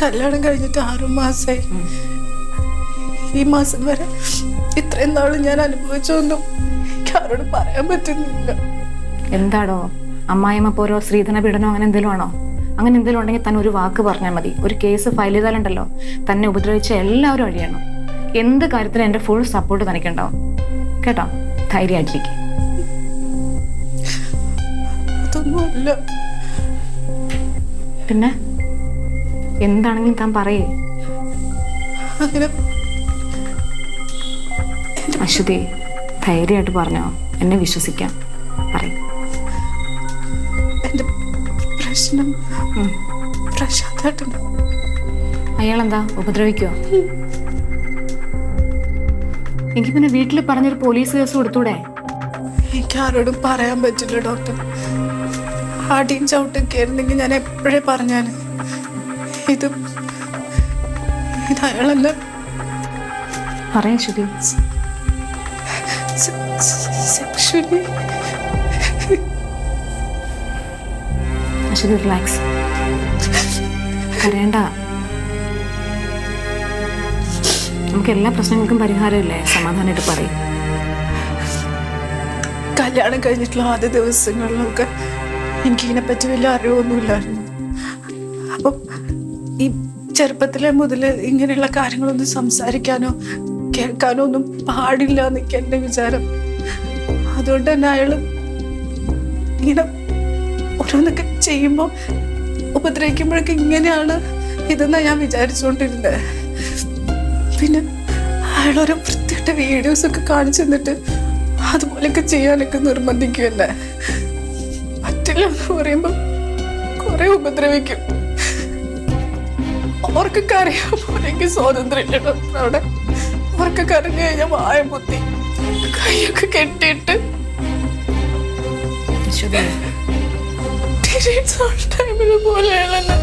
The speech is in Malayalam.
കല്യാണം കഴിഞ്ഞിട്ട് 6 മാസമായി. ഈ മാസം വരെ ഇത്രയും നാള് ഞാൻ അനുഭവിച്ചൊന്നും എനിക്ക് ആരോട് പറയാൻ പറ്റുന്നില്ല. എന്താടോ അമ്മായിമ്മ പോരോ സ്ത്രീധന പീഡനോ അങ്ങനെ എന്തെങ്കിലും ആണോ? അങ്ങനെ എന്തെങ്കിലും ഉണ്ടെങ്കിൽ തന്നെ ഒരു വാക്ക് പറഞ്ഞാൽ മതി. ഒരു കേസ് ഫയൽ ചെയ്താലുണ്ടല്ലോ തന്നെ ഉപദ്രവിച്ച എല്ലാവരും അഴിയണം. എന്ത് കാര്യത്തിനും എൻ്റെ ഫുൾ സപ്പോർട്ട് തനിക്കുണ്ടാവും കേട്ടോ. ധൈര്യമായിട്ടിരിക്കും. അതൊന്നുമല്ല. പിന്നെ എന്താണെങ്കിലും താൻ പറയേ. അങ്ങനെ അശ്വതി ധൈര്യമായിട്ട് പറഞ്ഞോ, എന്നെ വിശ്വസിക്കാം. പറയും. എന്റെ പ്രശ്നം പ്രശാന്തേട്ടനാ. അയാളെന്താ ഉപദ്രവിക്കോ? എനിക്ക് പിന്നെ വീട്ടിൽ പറഞ്ഞൊരു പോലീസ് കേസ് കൊടുത്തൂടെ? എനിക്ക് ആരോടും പറയാൻ പറ്റില്ല ഡോക്ടർ. ആടിയും ചവിട്ടൊക്കെ ആയിരുന്നെങ്കിൽ ഞാൻ എപ്പോഴേ പറഞ്ഞാല്. ഇത് അയാളെന്നെ പറയാ അശ്വതി. സെക്ഷലി. അശ്വതി റിലാക്സ്, കരയണ്ട. നമുക്ക് എല്ലാ പ്രശ്നങ്ങൾക്കും പരിഹാരമില്ലേ? സമാധാനമായിട്ട് പറയും. കല്യാണം കഴിഞ്ഞിട്ടുള്ള ആദ്യ ദിവസങ്ങളിലൊക്കെ എനിക്കിതിനെപ്പറ്റി വലിയ അറിവൊന്നുമില്ലായിരുന്നു. അപ്പം ഈ ചെറുപ്പത്തിലെ മുതൽ ഇങ്ങനെയുള്ള കാര്യങ്ങളൊന്നും സംസാരിക്കാനോ കേൾക്കാനോ ഒന്നും പാടില്ല എന്നൊക്കെ എൻ്റെ വിചാരം. അതുകൊണ്ട് തന്നെ അയാള് ഇങ്ങനെ ഓരോന്നൊക്കെ ചെയ്യുമ്പോൾ ഉപദ്രവിക്കുമ്പോഴൊക്കെ ഇങ്ങനെയാണ് ഇതെന്നാ ഞാൻ വിചാരിച്ചുകൊണ്ടിരുന്നത്. പിന്നെ അയാളോരോ വൃത്തിയായിട്ട വീഡിയോസൊക്കെ കാണിച്ചു തന്നിട്ട് അതുപോലെയൊക്കെ ചെയ്യാനൊക്കെ നിർബന്ധിക്കുമല്ലേ. പറ്റില്ല എന്ന് പറയുമ്പോൾ കുറെ ഉപദ്രവിക്കും. അവർക്കൊക്കെ അറിയാൻ പോലെ എനിക്ക് സ്വാതന്ത്ര്യം അവിടെ. അവർക്കൊക്കെ അറിഞ്ഞു കഴിഞ്ഞാൽ വായ പൊത്തി കൈയൊക്കെ കെട്ടിയിട്ട് ടൈമില് പോലെയാണ്